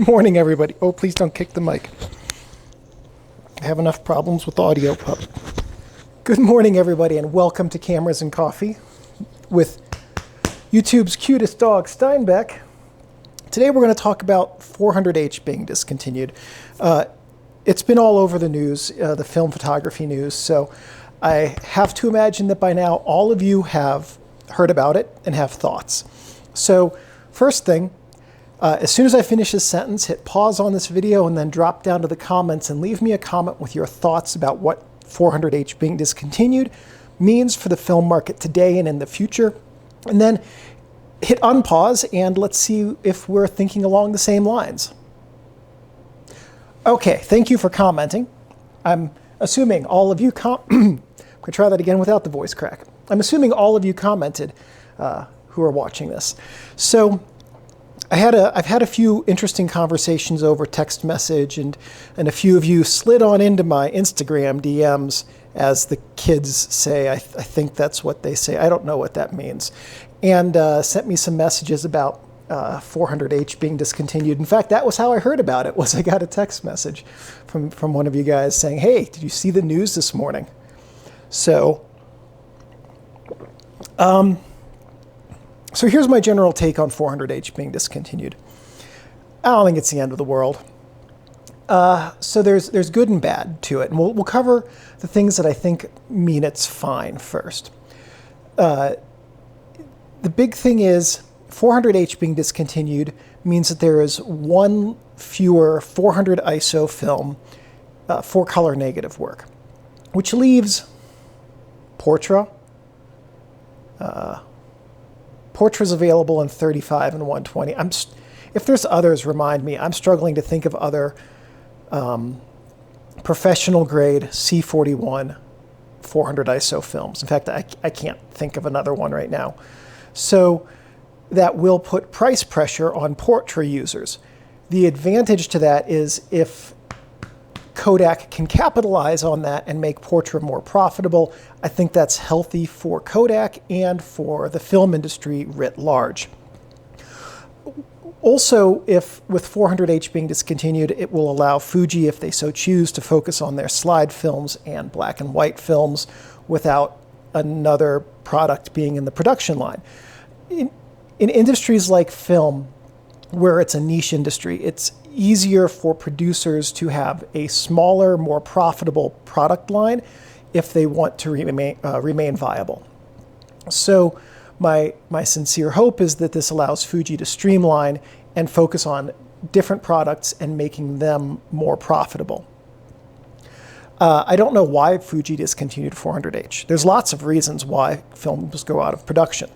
Good morning, everybody. Oh, please don't kick the mic. I have enough problems with audio, pup. Good morning, everybody, and welcome to Cameras and Coffee with YouTube's cutest dog, Steinbeck. Today we're going to talk about 400H being discontinued. It's been all over the news, the film photography news, so I have to imagine that by now all of you have heard about it and have thoughts. So, first thing, as soon as I finish this sentence, hit pause on this video and then drop down to the comments and leave me a comment with your thoughts about what 400H being discontinued means for the film market today and in the future. And then hit unpause and let's see if we're thinking along the same lines. Okay, thank you for commenting. I'm assuming all of you I'm going to try that again without the voice crack. I'm assuming all of you commented who are watching this. So I've had a few interesting conversations over text message, and a few of you slid on into my Instagram DMs, as the kids say. I think that's what they say. I don't know what that means. And sent me some messages about 400H being discontinued. In fact, that was how I heard about it, was I got a text message from one of you guys saying, hey, did you see the news this morning? So, So here's my general take on 400H being discontinued. I don't think it's the end of the world. So there's good and bad to it, and we'll cover the things that I think mean it's fine first. The big thing is 400H being discontinued means that there is one fewer 400 ISO film for color negative work, which leaves Portra. Portra's available in 35 and 120. If there's others, remind me. I'm struggling to think of other professional grade C41 400 ISO films. In fact, I can't think of another one right now. So that will put price pressure on Portra users. The advantage to that is if Kodak can capitalize on that and make Portra more profitable, I think that's healthy for Kodak and for the film industry writ large. Also, if with 400H being discontinued, it will allow Fuji, if they so choose, to focus on their slide films and black and white films without another product being in the production line. In industries like film, where it's a niche industry, it's easier for producers to have a smaller, more profitable product line if they want to remain viable. So my sincere hope is that this allows Fuji to streamline and focus on different products and making them more profitable. I don't know why Fuji discontinued 400H. There's lots of reasons why films go out of production.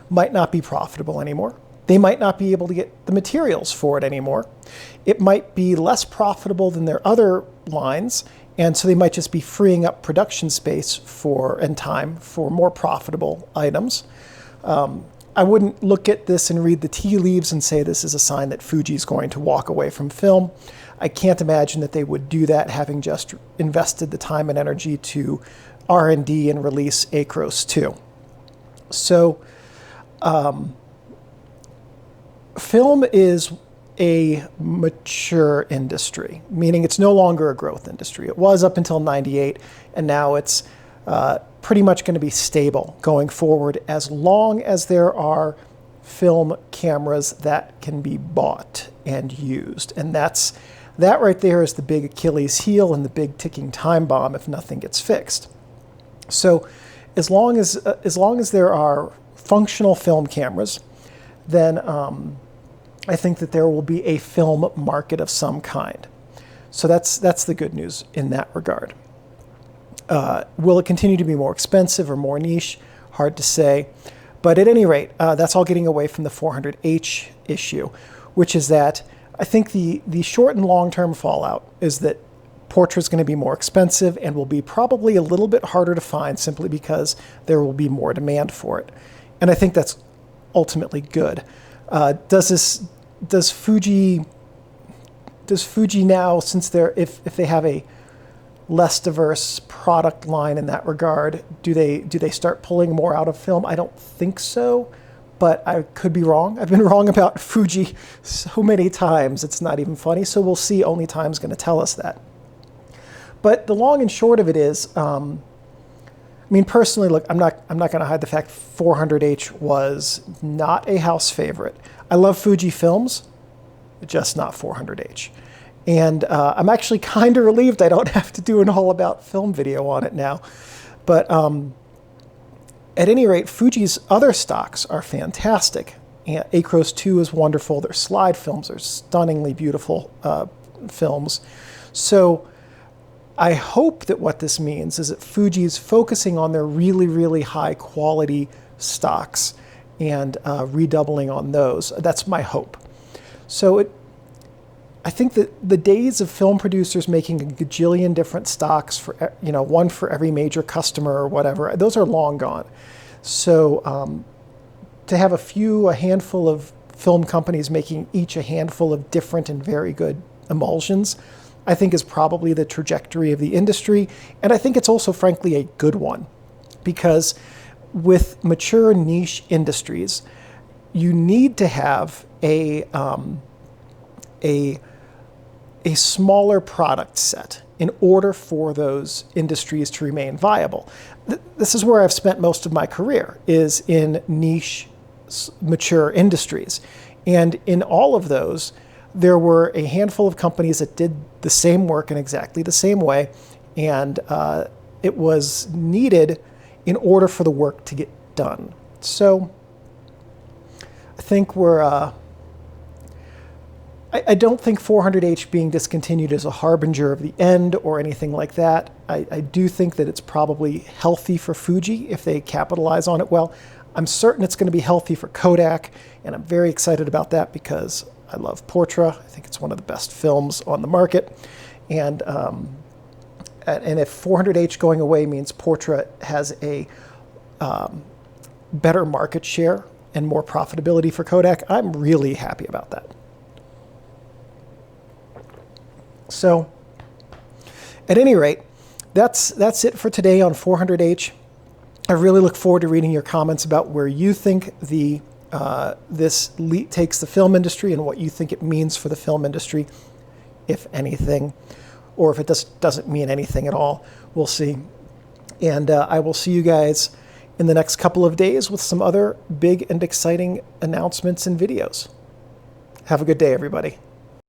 Might not be profitable anymore. They might not be able to get the materials for it anymore. It might be less profitable than their other lines, and so they might just be freeing up production space and time for more profitable items. I wouldn't look at this and read the tea leaves and say this is a sign that Fuji's going to walk away from film. I can't imagine that they would do that, having just invested the time and energy to R&D and release Acros 2. So, film is a mature industry, meaning it's no longer a growth industry. It was up until 98, and now it's pretty much going to be stable going forward as long as there are film cameras that can be bought and used. And that right there is the big Achilles heel and the big ticking time bomb if nothing gets fixed. So as long as there are functional film cameras, then I think that there will be a film market of some kind. So that's the good news in that regard. Will it continue to be more expensive or more niche? Hard to say. But at any rate, that's all getting away from the 400H issue, which is that I think the short and long-term fallout is that Portra is going to be more expensive and will be probably a little bit harder to find simply because there will be more demand for it. And I think that's ultimately good. Does Fuji now, since if they have a less diverse product line in that regard, do they start pulling more out of film? I don't think so, but I could be wrong. I've been wrong about Fuji so many times, it's not even funny. So we'll see. Only time's going to tell us that. But the long and short of it is, I mean, personally, look, I'm not going to hide the fact 400H was not a house favorite. I love Fuji films, just not 400H. And I'm actually kind of relieved I don't have to do an all about film video on it now. But at any rate, Fuji's other stocks are fantastic. And Acros 2 is wonderful. Their slide films are stunningly beautiful films. So I hope that what this means is that Fuji's focusing on their really, really high quality stocks and redoubling on those. That's my hope. So I think that the days of film producers making a gajillion different stocks for, one for every major customer or whatever, those are long gone. So to have a handful of film companies making each a handful of different and very good emulsions, I think is probably the trajectory of the industry. And I think it's also, frankly, a good one, because with mature niche industries, you need to have a smaller product set in order for those industries to remain viable. This is where I've spent most of my career, is in niche, mature industries. And in all of those, there were a handful of companies that did the same work in exactly the same way, and it was needed in order for the work to get done. So I think I don't think 400H being discontinued is a harbinger of the end or anything like that. I do think that it's probably healthy for Fuji if they capitalize on it well. I'm certain it's going to be healthy for Kodak, and I'm very excited about that because I love Portra. I think it's one of the best films on the market. And if 400H going away means Portra has a better market share and more profitability for Kodak, I'm really happy about that. So at any rate, that's it for today on 400H. I really look forward to reading your comments about where you think this takes the film industry and what you think it means for the film industry, if anything, or if it doesn't mean anything at all. We'll see. And I will see you guys in the next couple of days with some other big and exciting announcements and videos. Have a good day, everybody.